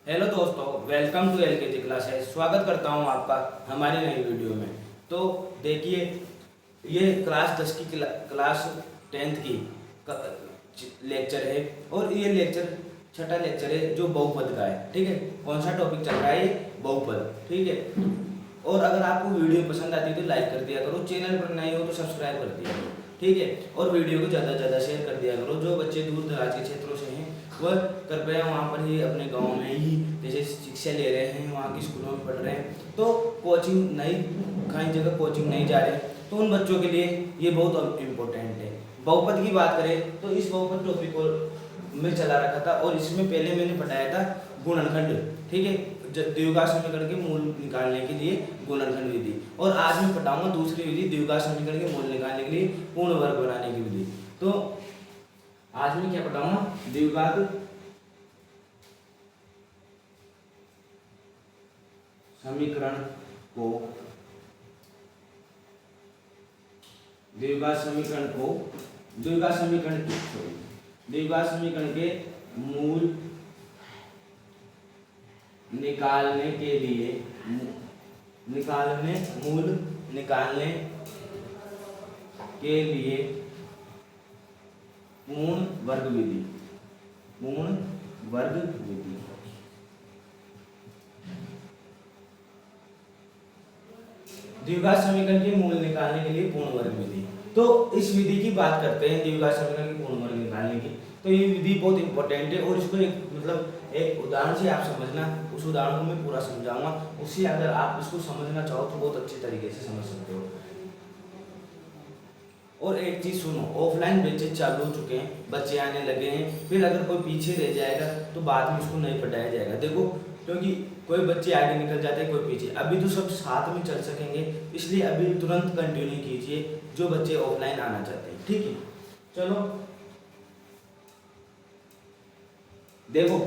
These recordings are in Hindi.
हेलो दोस्तों, वेलकम टू एलकेजी क्लासेस। स्वागत करता हूं आपका हमारी नई वीडियो में। तो देखिए, ये क्लास 10 की क्लास 10th की लेक्चर है और ये लेक्चर छठा लेक्चर है जो बहुपद का है। ठीक है, कौन सा टॉपिक चल रहा है? बहुपद। ठीक है, और अगर आपको वीडियो पसंद आती है तो लाइक कर दिया करो, चैनल पर नए हो तो सब्सक्राइब कर दिया करो। ठीक है, और वीडियो को ज़्यादा से ज़्यादा शेयर कर दिया करो। जो बच्चे दूर दराज के क्षेत्रों से हैं वह कृपया वहाँ पर ही अपने गांव में ही जैसे शिक्षा ले रहे हैं, वहाँ के स्कूलों में पढ़ रहे हैं, तो कोचिंग नहीं, कहीं जगह कोचिंग नहीं जा रहे, तो उन बच्चों के लिए ये बहुत इम्पोर्टेंट है। बहुपद की बात करें तो इस बहुपद टॉपिक को मैं चला रखा था और इसमें पहले मैंने पढ़ाया था गुणनखंड। ठीक है, द्विघात समीकरण के मूल निकालने के लिए गुणनखंड विधि, और आज मैं पढ़ाऊंगा दूसरी विधि, द्विघात समीकरण के मूल निकालने के लिए पूर्ण वर्ग बनाने की विधि। तो आज मैं क्या पढ़ाऊंगा? द्विघात समीकरण को द्विघात समीकरण के मूल निकालने के लिए पूर्ण वर्ग विधि। द्विघात समीकरण के मूल निकालने के लिए पूर्ण वर्ग विधि। तो इस विधि की बात करते हैं, द्विघात समीकरण के पूर्ण वर्ग निकालने की। तो ये विधि बहुत इंपॉर्टेंट है और इसको एक उदाहरण से आप समझना। उस उदाहरण को मैं पूरा समझाऊंगा, उससे अगर आप इसको समझना चाहो तो बहुत अच्छे तरीके से समझ सकते हो। और एक चीज सुनो, ऑफलाइन बैचेज चालू हो चुके हैं, बच्चे आने लगे हैं, फिर अगर कोई पीछे रह जाएगा तो बाद में उसको नहीं पढ़ाया जाएगा। देखो, क्योंकि कोई बच्चे आगे निकल जाते हैं, कोई पीछे। अभी तो सब साथ में चल सकेंगे, इसलिए अभी तुरंत कंटिन्यू कीजिए जो बच्चे ऑफलाइन आना चाहते हैं। ठीक है, चलो देखो,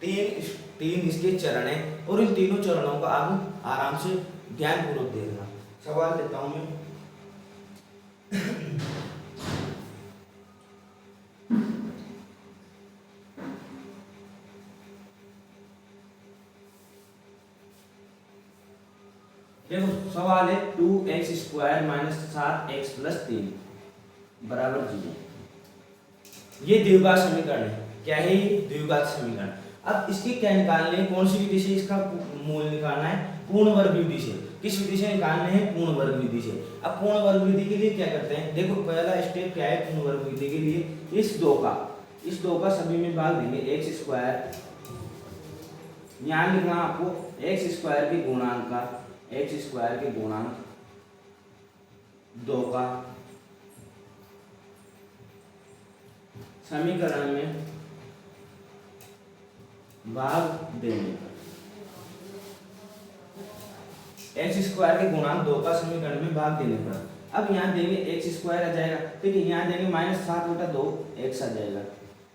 तीन इसके चरण हैं और इन तीनों चरणों का आप आराम से ध्यानपूर्वक देखना। सवाल लेता हूं मैं। देखो, सवाल है 2x² - 7x + 3 बराबर 0। ये द्विघात समीकरण है। क्या है ये? द्विघात समीकरण। अब इसके क्या निकालने हैं? कौन सी विधि से इसका मूल निकालना है? पूर्ण वर्ग विधि से। किस विधि से निकालने हैं? पूर्ण वर्ग विधि से। अब पूर्ण वर्ग विधि के लिए क्या करते हैं? देखो, पहला स्टेप क्या है पूर्ण वर्ग विधि के लिए? इस दो का सभी में भाग देंगे। x², यहाँ लिखना आपको x² के गुणांक का, x² के गुणांक 2 का समीकरण में भाग देने पर, x² के गुणांक 2 का समीकरण में भाग देने पर। अब यहाँ देंगे x² आ जाएगा। ठीक है, यहाँ देंगे -7/2x आ जाएगा।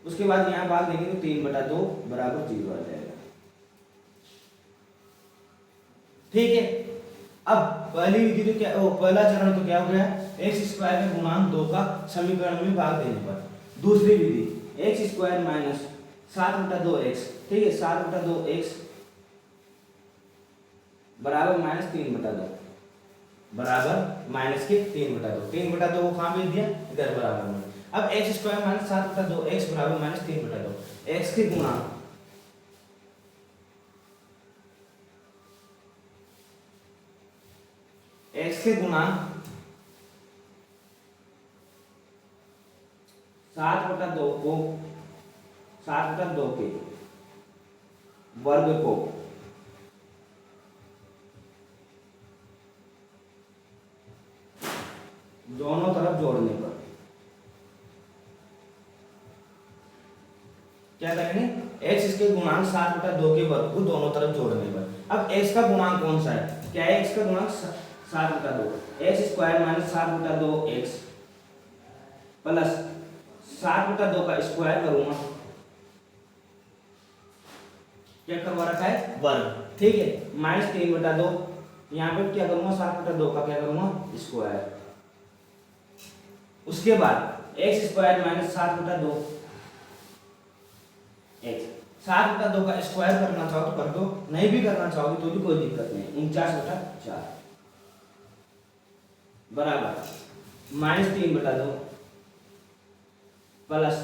उसके बाद यहाँ भाग देंगे तो 3/2 बराबर 0 आ जाएगा। ठीक है, अब पहली विधि तो क्या, पहला चरण तो क्या हो गया? x² के गुणांक 2 का समीकरण में भाग देने पर। दूसरी विधि x² - 7/2x। ठीक है, 7/2x बराबर -3/2 बराबर -3/2। 3/2 को कहाँ भेज दिया? इधर बराबर में। अब x² - 7/2x बराबर -3/2। x के गुणांक x के गुणांक 7/2 के वर्ग को दोनों तरफ जोड़ने पर क्या करेंगे? x इसके गुणांक 7/2 के वर्ग को दोनों तरफ जोड़ने पर। अब x का गुणांक कौन सा है? क्या है x का गुणांक? 7/2। x² - 7/2x प्लस 7/2 का स्क्वायर करूंगा, क्या करवा रखा है? वर्ग। ठीक है, -3/2, यहाँ पे क्या करूंगा? 7/2 का क्या करूंगा? स्क्वायर। उसके बाद x² - 7/2 x 7 बटा 2 का स्क्वायर करना चाहो तो कर दो, नहीं भी करना चाहोगे तो भी कोई दिक्कत नहीं। 49 बटा 4 बराबर -3 बटा 2 प्लस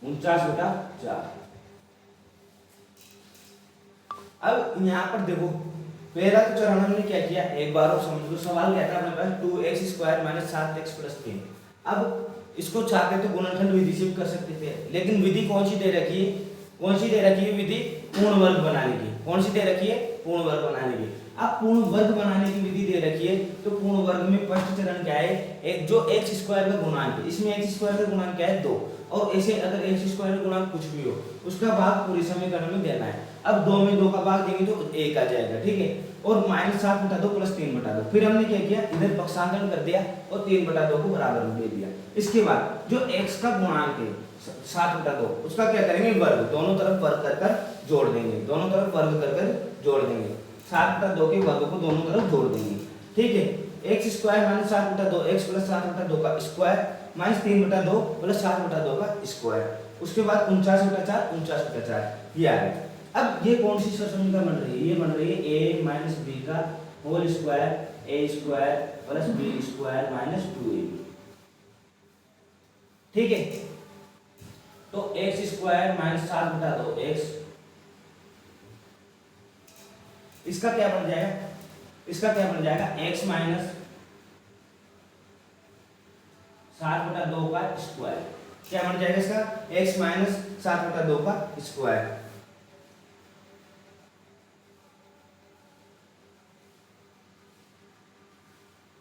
49 बटा 4। अब यहाँ पर देखो पहला तो चरण हमने क्या किया, एक बार और समझ लो। सवाल क्या था अपने पास 2x² - 7x + 3। अब इसको चाहते तो गुणनखंड विधि से भी कर सकते थे, लेकिन विधि कौन सी दे रखी है, कौन सी दे रखी है विधि, पूर्ण वर्ग बनाने की। कौन सी दे रखी है, पूर्ण वर्ग बनाने की। अब पूर्ण वर्ग बनाने की विधि दे रखी है तो पूर्ण वर्ग में फर्स्ट चरण क्या है, एक जो x² का गुणांक है, इसमें x² का गुणांक क्या है 2, और ऐसे अगर x² का गुणांक कुछ भी हो उसका भाग पूरे समीकरण में देना है। अब 2 में 2 का भाग देंगे तो 1 आ जाएगा, ठीक है। और -7 बटा 2 + 3 बटा 2, फिर हमने क्या किया, इधर पक्षांतरण कर दिया और 3 बटा 2 को बराबर में दे दिया। इसके बाद जो x का गुणांक है 7 बटा 2, उसका क्या करेंगे, वर्ग, दोनों तरफ वर्ग कर कर जोड़ देंगे, दोनों तरफ वर्ग कर कर जोड़ देंगे। 7 बटा 2 के वर्ग को दोनों तरफ जोड़ देंगे, ठीक है। x² - 7 बटा 2 x + 7 बटा 2 का स्क्वायर -3 बटा 2 + 7 बटा 2 का स्क्वायर। उसके बाद 49 बटा 4 49 बटा 4 ये आ गया। अब ये कौन सी समीकरण बन रही है, ये बन रही है a - b का whole square a² + b² - 2ab, ठीक है। तो x² - 7 बटा 2 x, इसका क्या बन जाएगा, इसका क्या बन जाएगा x - 7 बटा 2 का स्क्वायर। क्या बन जाएगा इसका, x - 7 बटा 2 का स्क्वायर।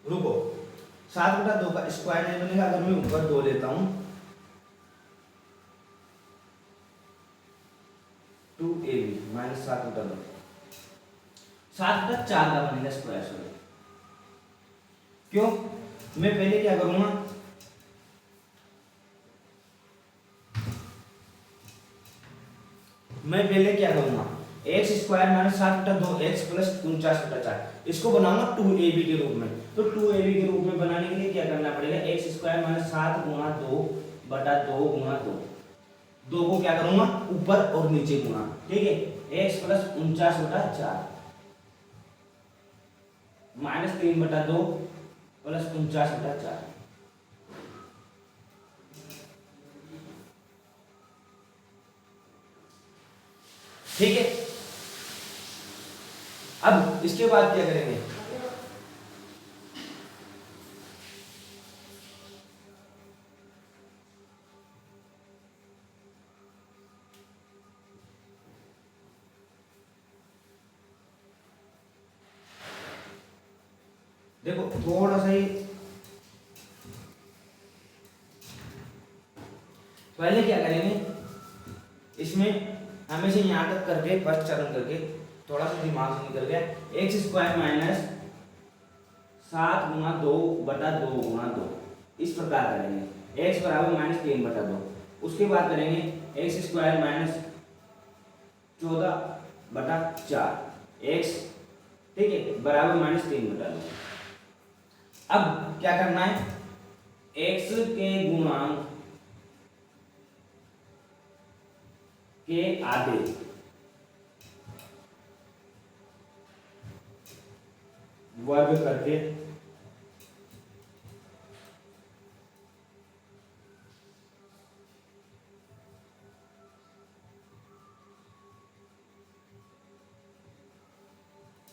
रुको, 7 बटा 2 का स्क्वायर नहीं बनेगा अगर मैं ऊपर 2 लेता हूं, 2ab - 7 बटा 2, 7 बटा 4 का बनेगा स्क्वायर। सॉरी, क्यों, मैं पहले क्या करूंगा, मैं पहले क्या करूंगा, x² - 7 बटा 2 x + 49 बटा 4, इसको बनाऊंगा 2ab के रूप में। तो 2ab के रूप में बनाने के लिए क्या करना पड़ेगा, x² - 7 गुणा 2 बटा 2 गुणा 2, 2 को क्या करूंगा ऊपर और नीचे गुणा, ठीक है। x + 49 बटा 4 -3 बटा 2 + 49 बटा 4, ठीक है। अब इसके बाद क्या करेंगे, देखो थोड़ा सा ही पहले क्या करेंगे, इसमें हमें से यहां तक करके फर्स्ट चरण करके थोड़ा सा दिमाग से निकल गया, x² - 7 गुणा 2 बटा 2 गुणा 2, इस प्रकार करेंगे। x बराबर -3 बटा 2, उसके बाद करेंगे x² - 14 बटा 4 x, ठीक है, बराबर -3 बटा 2। अब क्या करना है, x के गुणांक के आधे वर्ग करके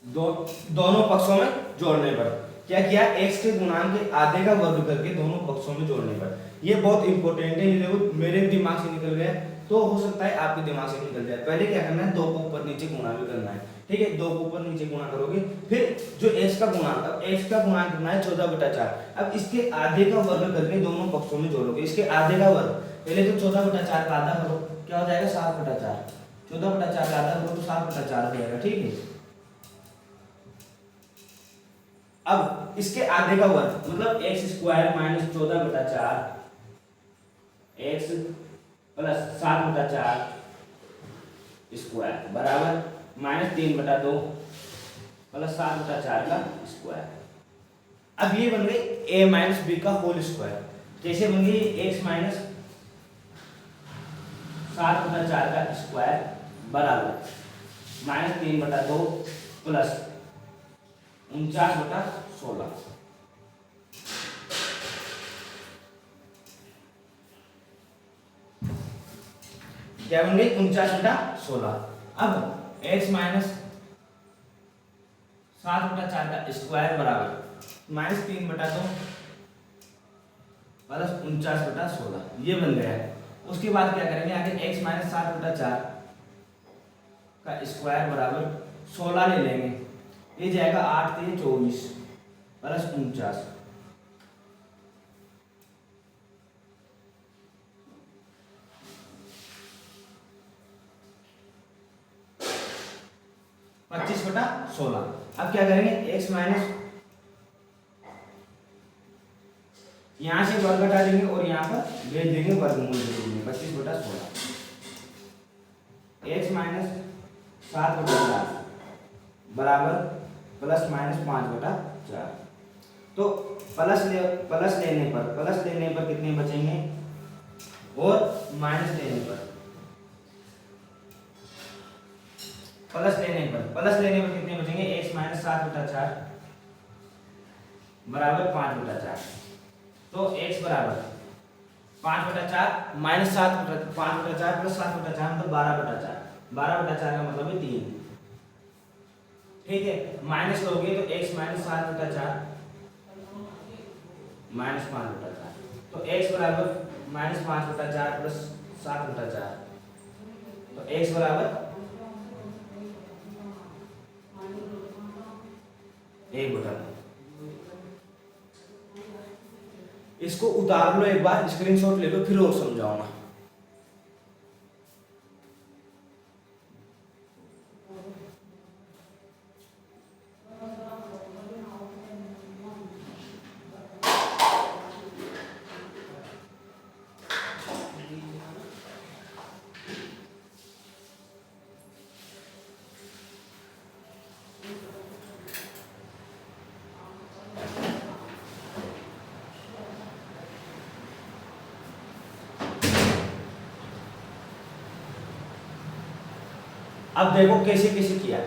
दोनों पक्षों में जोड़ने पर क्या किया, x के गुणांक के आधे का वर्ग करके दोनों पक्षों में जोड़ने पर। ये बहुत इंपॉर्टेंट है, ये देखो मेरे दिमाग से निकल गया तो हो सकता है आपके दिमाग से निकल जाए। पहले क्या करना है, 2 को ऊपर नीचे गुणा भी करना है, ठीक है। 2 को ऊपर नीचे गुणा करोगे, फिर जो x का गुणांक, अब x का गुणांक कितना है 14 बटा 4। अब इसके आधे का वर्ग करके दोनों पक्षों में जोड़ोगे, इसके आधे का वर्ग, पहले तो 14 बटा 4 का आधा करो, क्या हो जाएगा 7 बटा 4, 14 बटा 4 का आधा करो तो 7 बटा 4 हो जाएगा, ठीक है। अब इसके आधे का वर्ग मतलब x² - 14 बटा 4 x + 7 बटा 4 स्क्वायर बराबर -3 बटा 2 + 7 बटा 4 का स्क्वायर। अब ये बन गई a - b का होल स्क्वायर। कैसे बन गई, x - 7/4 का स्क्वायर बराबर -3/2 प्लस 49/16। क्या बन गई 49/16। अब x माइनस 7/4 का स्क्वायर बराबर -3/2 प्लस 49/16 ये बन गया है। उसके बाद क्या करेंगे आगे x माइनस 7/4 का स्क्वायर बराबर 16 ले लेंगे। ये जाएगा 8 3 24 प्लस 49। पच्चीस बटा 16। अब क्या करेंगे x माइनस यहां से वर्ग हटा देंगे और यहाँ पर भेज देंगे वर्गमूल के रूप में 25/16। x माइनस 7/4 बराबर प्लस माइनस 5/4। तो प्लस लेने पर कितने बचेंगे और माइनस लेने पर कितने बचेंगे। x माइनस 7/4 बराबर 5/4। तो x बराबर 5/4 माइनस 5/4 प्लस 7/4 मतलब 12/4। 12/4 का मतलब है 3। ठीक है, माइनस करोगे तो x माइनस 7/4 माइनस 5/4। तो x बराबर माइनस 5/4 प्लस 7/4। तो x बराबर 1/2। इसको उतार लो, एक बार स्क्रीनशॉट ले लो, फिर और समझाऊंगा। अब देखो कैसे कैसे किया।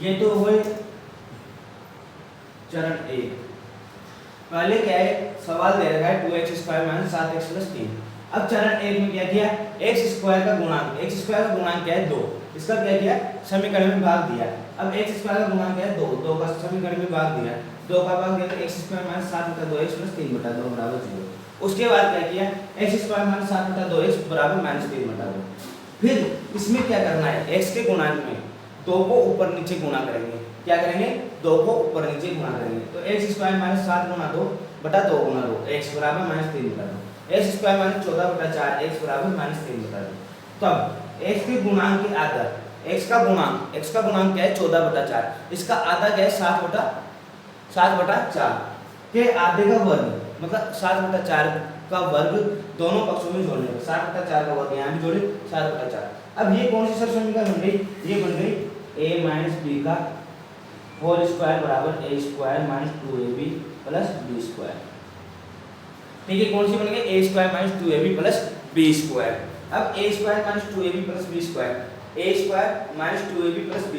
ये तो हुए चरण 1। पहले क्या है, सवाल दे रखा है 2x² माइनस 7x प्लस 3। अब चरण 1 में क्या किया, x² का गुणांक क्या है 2। इसका क्या किया, समीकरण में भाग दिया। अब x² का गुणांक क्या है 2, 2 का समीकरण में भाग दिया। 2 का भाग दिया तो x² माइनस 7/2x प्लस 3/2 बराबर 0। उसके बाद क्या किया, x² माइनस 7/2x बराबर -3/2। फिर इसमें क्या करना है, x के गुणांक में 2 को ऊपर नीचे गुणा करेंगे। क्या करेंगे, 2 को ऊपर नीचे गुणा करेंगे। तो x² माइनस 7 गुणा 2 बटा 2 गुणा 2 x बराबर -3/2। x² माइनस 14/4 x बराबर -3/2। तब x के गुणांक के आधा, x का गुणांक क्या है 14/4, इसका आधा क्या है 7/4 के आधे का वर्ग मतलब 7/4 का वर्ग दोनों पक्षों में जोड़ने पर 7/4 का वर्ग यहाँ भी जोड़े 7/4। अब ये कौन सी सर समीकरण बन गई, ये बन गई a माइनस b का होल स्क्वायर बराबर a² minus 2ab plus b²। ठीक है, कौन सी बन गई a² minus 2ab plus b²। अब a² minus 2ab plus b², a² minus 2ab plus b²।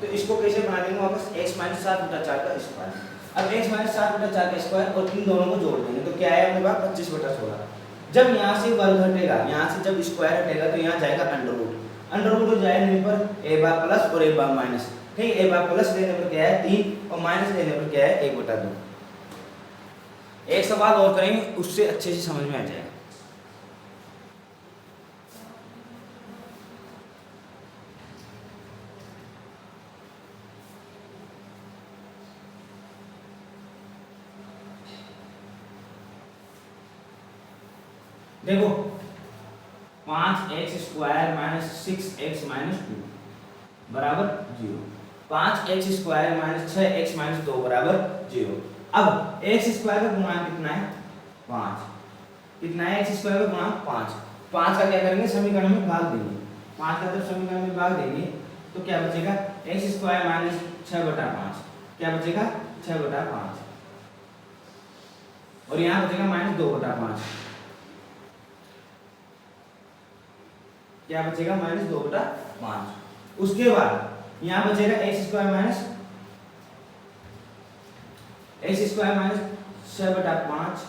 तो इसको कैसे बना देंगे वापस x माइनस 7/4 का स्क्वायर। अब x माइनस 7/4 का स्क्वायर और इन दोनों को जोड़ देंगे तो क्या है अपने पास 25/16। जब यहाँ से वर्ग हटेगा, यहाँ से जब स्क्वायर हटेगा तो यहाँ जाएगा अंडर रूट हो जाएगा पर a बार प्लस और a बार माइनस। ठीक है, a बार प्लस लेने पर क्या है 3 और माइनस लेने पर क्या है 1/2। एक सवाल और करेंगे उससे अच्छे से समझ में आ जाएगा। देखो 5x² माइनस 6x माइनस 2 बराबर 0। 5x² माइनस 6x माइनस 2 बराबर 0। अब x² का गुणांक कितना है 5। कितना है x² का गुणांक 5। 5 का क्या करेंगे समीकरण में भाग देंगे। 5 का जब समीकरण में भाग देंगे तो क्या बचेगा x² माइनस 6/5। क्या बचेगा 6/5 और यहाँ बचेगा -2/5। क्या बचेगा -2/5। उसके बाद यहाँ बचेगा x स्क्वायर माइनस 6/5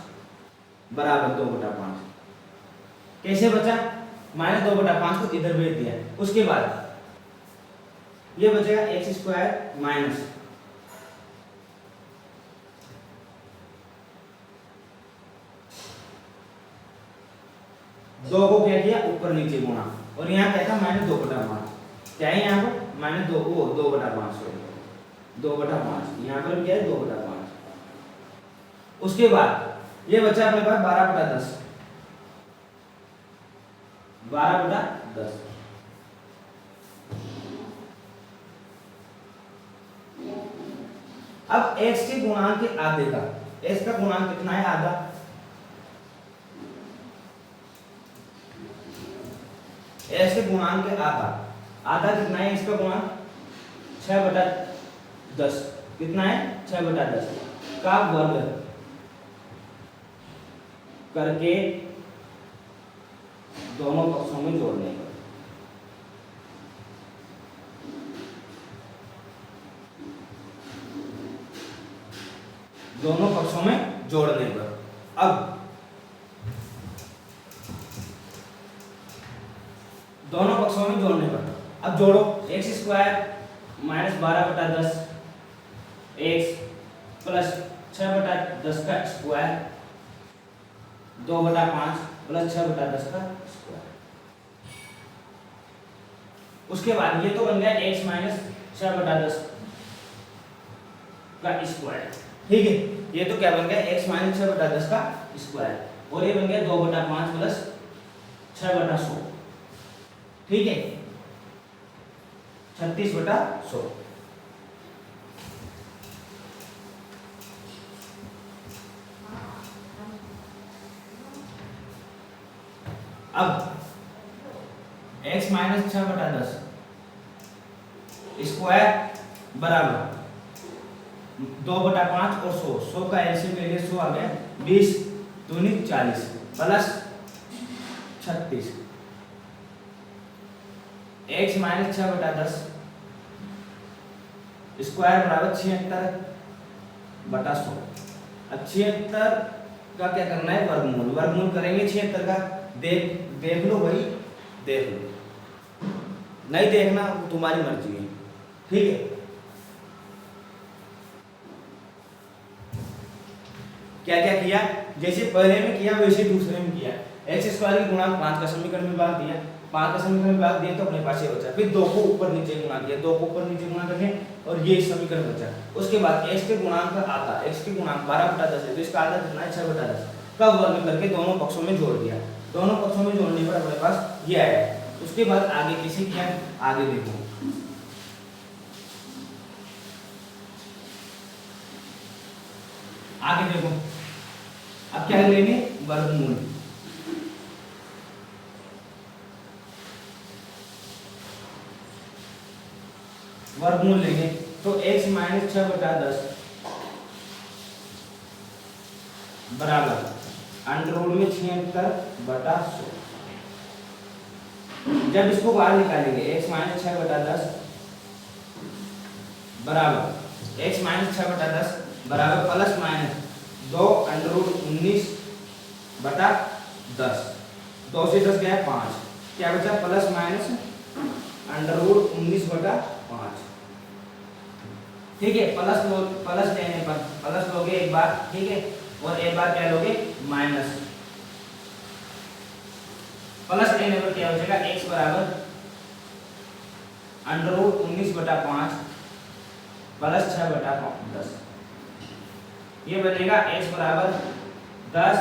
बराबर 2/5। कैसे बचा? -2/5 को इधर भेज दिया। उसके बाद ये बचेगा x स्क्वायर माइनस 2 को क्या किया, ऊपर नीचे गुणा, और यहाँ क्या था -2/5। क्या है यहाँ पर -2/5, 2/5, यहाँ पर क्या है 2/5। उसके बाद ये बचा अपने पास 12/10, 12/10। अब x के गुणांक के आधे का, x का गुणांक कितना है? आधा। x के गुणांक के आधा, आधा कितना है इसका गुणांक? 6/10। कितना है? 6/10 का वर्ग करके दोनों पक्षों में जोड़ने का। दोनों पक्षों में जोड़ने पर अब दोनों पक्षों में जोड़ने पर अब जोड़ो। x square minus 12/10 x plus 6/10 का स्क्वायर 2/5 प्लस 6/10 का स्क्वायर। उसके बाद ये तो बन गया x माइनस 6/10 का स्क्वायर। ठीक है, ये तो क्या बन गया? x माइनस 6/10 का स्क्वायर, और ये बन गया 2/5 प्लस 6/100। ठीक है, 36/100। अब x माइनस 6/10 स्क्वायर बराबर 2/5 और 100 का एलसीएम ले लिया, 100 आ गया, 20 दूनी 40 प्लस 36। x माइनस 6/10 स्क्वायर बराबर 76/100। अब 76 का क्या करना है? वर्गमूल। वर्गमूल करेंगे 76 का। देख लो भाई, देख लो, नहीं देखना तुम्हारी मर्जी है। ठीक है, क्या क्या किया? जैसे पहले में किया वैसे दूसरे में किया। x स्क्वायर की गुणांक 5 का समीकरण में भाग दिया, 5 का समीकरण में भाग दिया तो अपने पास ये बचा। फिर 2 को ऊपर नीचे गुणा किया, 2 को ऊपर नीचे गुणा करके, और ये समीकरण बचा। उसके बाद x के गुणांक का आधा, x के गुणांक 12/10 है तो इसका आधा कितना है? 6/10 का वर्ग करके दोनों पक्षों में जोड़ दिया। दोनों पक्षों में जोड़ने पर अपने पास ये आया। उसके बाद आगे कैसे किया? आगे देखो, आगे देखो। अब क्या लेंगे? वर्गमूल। वर्गमूल लेंगे तो x माइनस 6/10 बराबर अंडरवुड में 76/100। जब इसको बाहर निकालेंगे x माइनस 6/10 बराबर x माइनस 6/10 बराबर प्लस माइनस 2 अंडरवुड 19/10। 2 से 10 गया 5, क्या बचा? Plus minus under root 19/5। ठीक है, प्लस लेने पर प्लस लोगे एक बार, ठीक है, और एक बार क्या लोगे? माइनस। प्लस लेने पर क्या हो जाएगा? x बराबर अंडरवुड 19/5 प्लस 6/10। ये बनेगा x बराबर 10,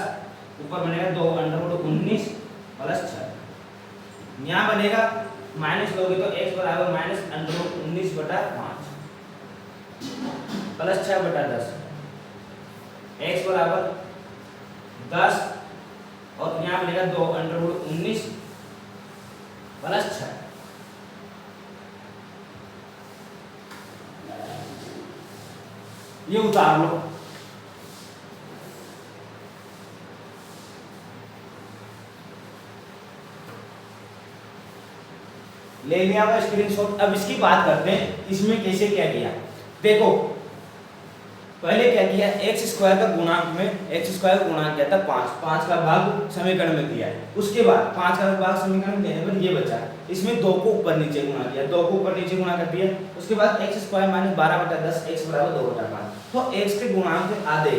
ऊपर बनेगा 2 अंडरवुड 19 प्लस 6। यहाँ बनेगा माइनस लोगे तो x बराबर माइनस अंडरवुड 19/5 प्लस 6/10। x बराबर 10 और यहाँ बनेगा 2 अंडरवुड 19 प्लस 6। ये उतार लो। ले लिया हुआ स्क्रीनशॉट। अब इसकी बात करते हैं इसमें कैसे क्या किया। देखो पहले क्या किया, एक्स स्क्वायर का गुणांक में एक्स स्क्वायर का गुणांक क्या था 5, 5 का भाग समीकरण में दिया है। उसके बाद 5 का भाग समीकरण में देने पर ये बचा, इसमें 2 को ऊपर नीचे गुणा किया, 2 को ऊपर नीचे गुणा कर दिया। उसके बाद एक्स स्क्वायर माइनस 12/10 एक्स बराबर 2/5। तो एक्स के गुणांक के आधे,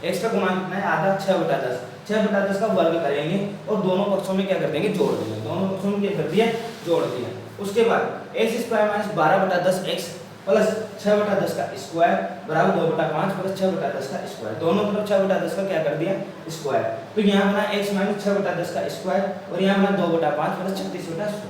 एक्स का गुणांक कितना है आधा, 6/10, 6/10 का वर्ग करेंगे और दोनों पक्षों में क्या कर देंगे, जोड़ देंगे। दोनों पक्षों में क्या कर दिया, जोड़ दिया। उसके बाद x square minus 12/10 x plus 6/10 का स्क्वायर बराबर 2/5 प्लस 6/10 का स्क्वायर, दोनों तरफ 6/10 का क्या कर दिया, स्क्वायर। तो यहाँ बना x माइनस 6/10 का स्क्वायर और यहाँ बना 2/5 प्लस 36/100।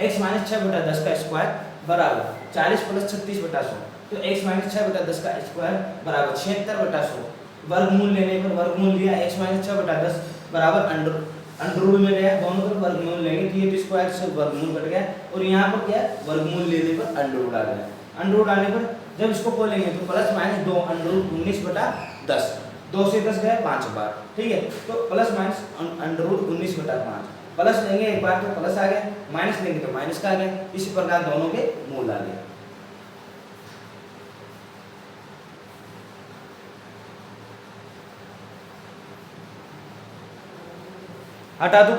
x माइनस 6/10 का स्क्वायर बराबर 40 प्लस 36/100, तो x माइनस 6/10 का स्क्वायर बराबर 76/100। वर्गमूल लेने पर वर्गमूल लिया, x माइनस 6/10 बराबर अंडर में गया, दोनों तरफ वर्गमूल लेंगे तो ये तो स्क्वायर से वर्गमूल कट गया और यहाँ पर क्या वर्गमूल लेने पर अंडर आ गया। अंडर आने पर जब इसको खोलेंगे तो प्लस माइनस 2 अंडर 19/10, 2 से 10 गए 5 बार, ठीक है। तो प्लस माइनस अंडर 19/5, प्लस लेंगे एक बार तो प्लस आ गया, माइनस लेंगे तो माइनस का आ गया। इसी प्रकार दोनों के मूल आ गए। हटा दो।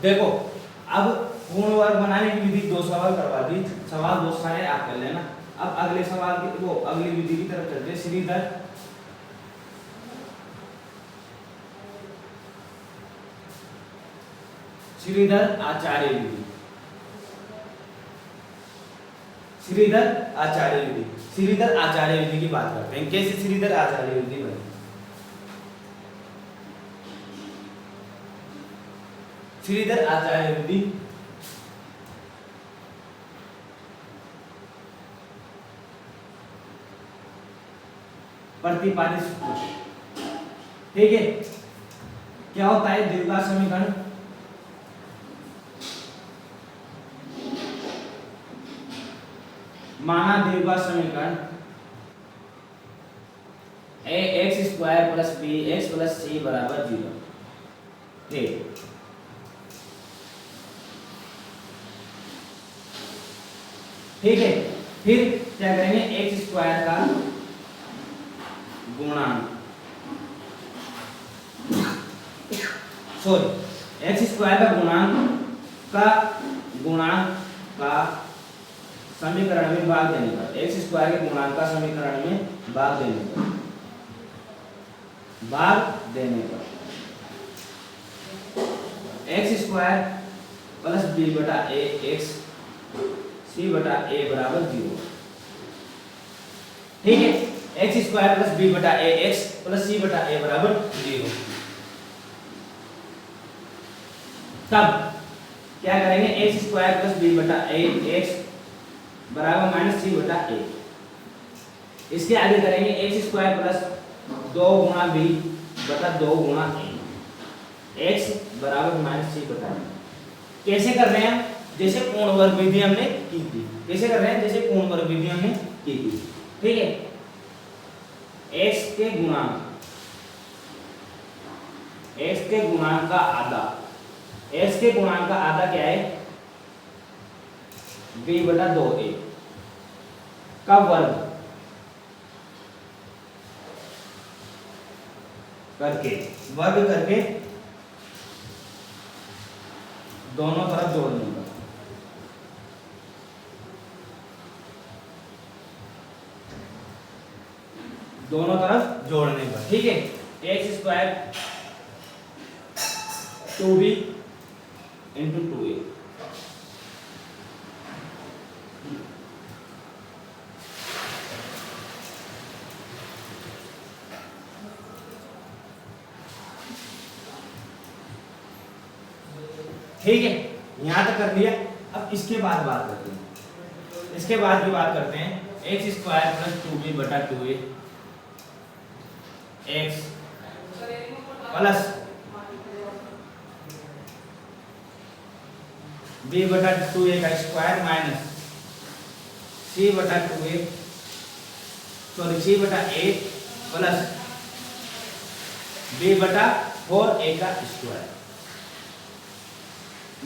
देखो अब पूर्ण वर्ग बनाने की विधि 2 सवाल करवा दी, सवाल बहुत सारे आप कर लेना। अब अगले सवाल की वो अगली विधि की तरफ चलते हैं। श्रीधर आचार्य विधि, श्रीधर आचार्य विधि, श्रीधर आचार्य विधि की बात करते हैं। कैसे श्रीधर आचार्य विधि बनी। श्रीधर आचार्य विधि प्रतिपादित सूत्र, ठीक है। क्या होता है द्विघात समीकरण, माना द्विघात समीकरण A X square plus B X plus C बराबर 0, ठीक। ठीक है, फिर क्या करेंगे, एक्स स्क्वायर का गुणांक, सॉरी एक्स स्क्वायर का गुणांक का समीकरण में भाग देने पर, एक्स स्क्वायर के गुणांक का समीकरण में भाग देने पर एक्स स्क्वायर प्लस बी बटा ए एक्स सी बटा ए बराबर 0, ठीक है। एक्स स्क्वायर प्लस बी बटा ए एक्स प्लस सी बटा ए बराबर 0। तब क्या करेंगे, एक्स स्क्वायर प्लस बी बटा ए एक्स बराबर माइनस सी बटा ए। इसके आगे करेंगे एक्स स्क्वायर प्लस 2 गुणा बी बटा 2 गुणा ए एक्स बराबर माइनस सी बटा ए। कैसे कर रहे हैं, जैसे पूर्ण वर्ग विधि हमने की थी। कैसे कर रहे हैं, जैसे पूर्ण वर्ग विधि हमने की थी, ठीक है। x के गुणांक का आधा, x के गुणांक का आधा क्या है, b बटा 2a का वर्ग करके दोनों तरफ जोड़ देंगे। दोनों तरफ जोड़ने पर, ठीक है। X square 2b into 2a, ठीक है, यहाँ तक कर लिया। अब इसके बाद बात करते हैं, इसके बाद की बात करते हैं एक्स स्क्वायर प्लस 2b बटा 2a एक्स प्लस b बटा 2a का स्क्वायर माइनस c बटा 2a सॉरी c बटा a प्लस b बटा 4a का स्क्वायर।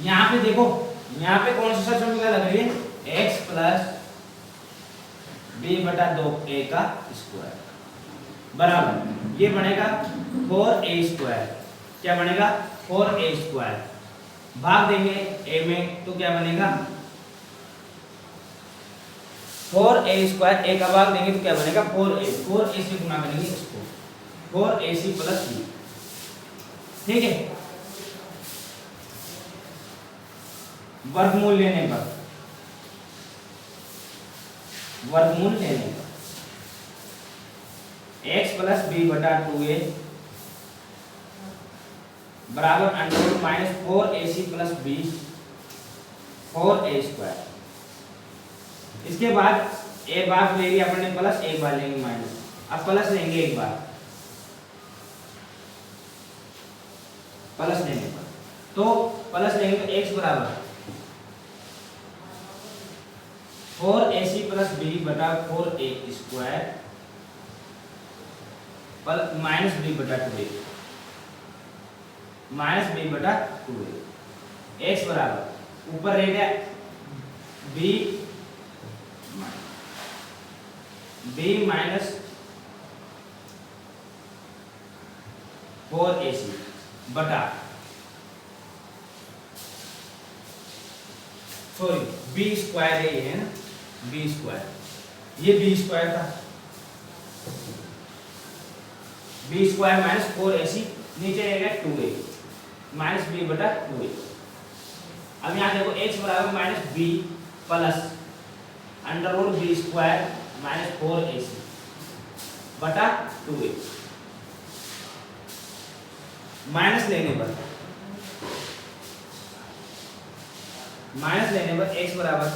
यहाँ पे देखो, यहाँ पे कौन सा समीकरण लग रही है, x प्लस b बटा 2a का स्क्वायर बराबर ये बनेगा 4a स्क्वायर। क्या बनेगा, 4a स्क्वायर। भाग देंगे a में तो क्या बनेगा, 4a स्क्वायर, a का भाग देंगे तो क्या बनेगा 4a, 4a से गुना करेंगे इसको, 4ac प्लस b। ठीक है, वर्गमूल लेने पर, वर्गमूल लेने पर x प्लस b बटा 2a बराबर under root minus 4ac plus b 4a square. इसके बाद एक बार ले लिया अपने प्लस, एक बार लेंगे माइनस। अब प्लस लेंगे एक बार, प्लस लेने पर तो प्लस लेंगे तो x बराबर 4ac प्लस b बटा 4a स्क्वायर माइनस b बटा 2a, माइनस b बटा 2a। x बराबर ऊपर रह गया b माइनस 4ac बटा सॉरी b स्क्वायर है ना, b स्क्वायर, ये b स्क्वायर था, b स्क्वायर माइनस 4ac नीचे रहेगा 2a माइनस b बटा 2a। अब यहाँ देखो x बराबर minus b plus under root b square minus 4ac बटा 2a। माइनस लेने पर, माइनस लेने पर x बराबर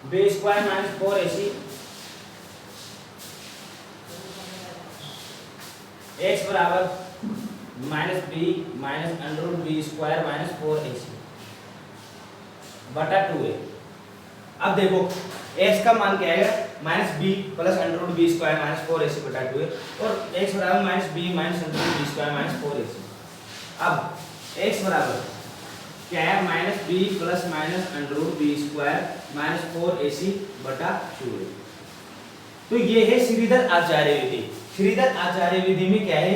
b square minus 4ac x बराबर minus b minus under root b square minus 4ac बटा 2a। अब देखो x का मान क्या आएगा, minus b plus under root b square minus 4ac बटा 2a और x बराबर minus b minus under root b square minus 4ac। अब x बराबर क्या है, minus b plus minus under root b square minus 4ac बटा 2a। तो ये है श्रीधर आचार्य विधि। श्रीधर आचार्य विधि में क्या है,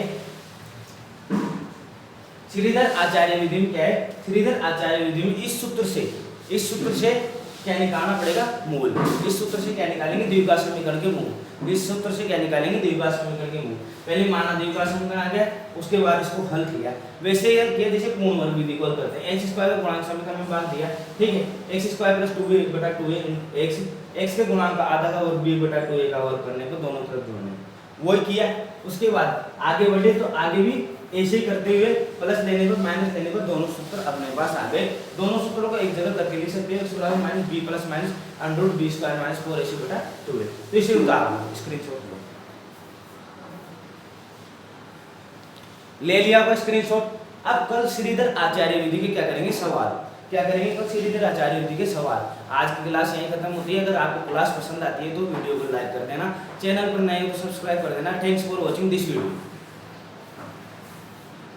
श्रीधर आचार्य विधि में क्या है, श्रीधर आचार्य विधि में इस सूत्र से क्या निकालना पड़ेगा, मूल। इस सूत्र से क्या निकालेंगे, द्विघात समीकरण के मूल। इस सूत्र से क्या निकालेंगे, द्विघात समीकरण के मूल। पहले माना द्विघात समीकरण आ गया, उसके बाद इसको हल किया, वैसे ही हल किया जैसे पूर्ण वर्ग विधि को हल करते हैं। x स्क्वायर का गुणांक समीकरण में बांट दिया, ठीक है, x स्क्वायर प्लस 2b बटा 2a x के गुणांक का आधा का वर्ग b बटा 2a का वर्ग करने को दोनों तरफ जोड़ने, वही किया। उसके बाद आगे बढ़े तो आगे भी ऐसे ही करते हुए प्लस लेने पर माइनस लेने पर दोनों सूत्र अपने पास आ गए। दोनों सूत्रों को एक जगह करके लिख सकते हैं, उसके minus b plus minus under root b square minus 4ac बटा 2a। तो इसे उतार लो, स्क्रीनशॉट लो, ले लिया आपका स्क्रीनशॉट। अब कल श्रीधर आचार्य विधि के क्या करेंगे, सवाल क्या करेंगे, कल श्रीधर आचार्य विधि के सवाल। आज की क्लास यहीं खत्म होती है। अगर आपको क्लास पसंद आती है तो वीडियो को लाइक कर देना, चैनल पर नए हो तो सब्सक्राइब कर देना। Thanks for watching this video.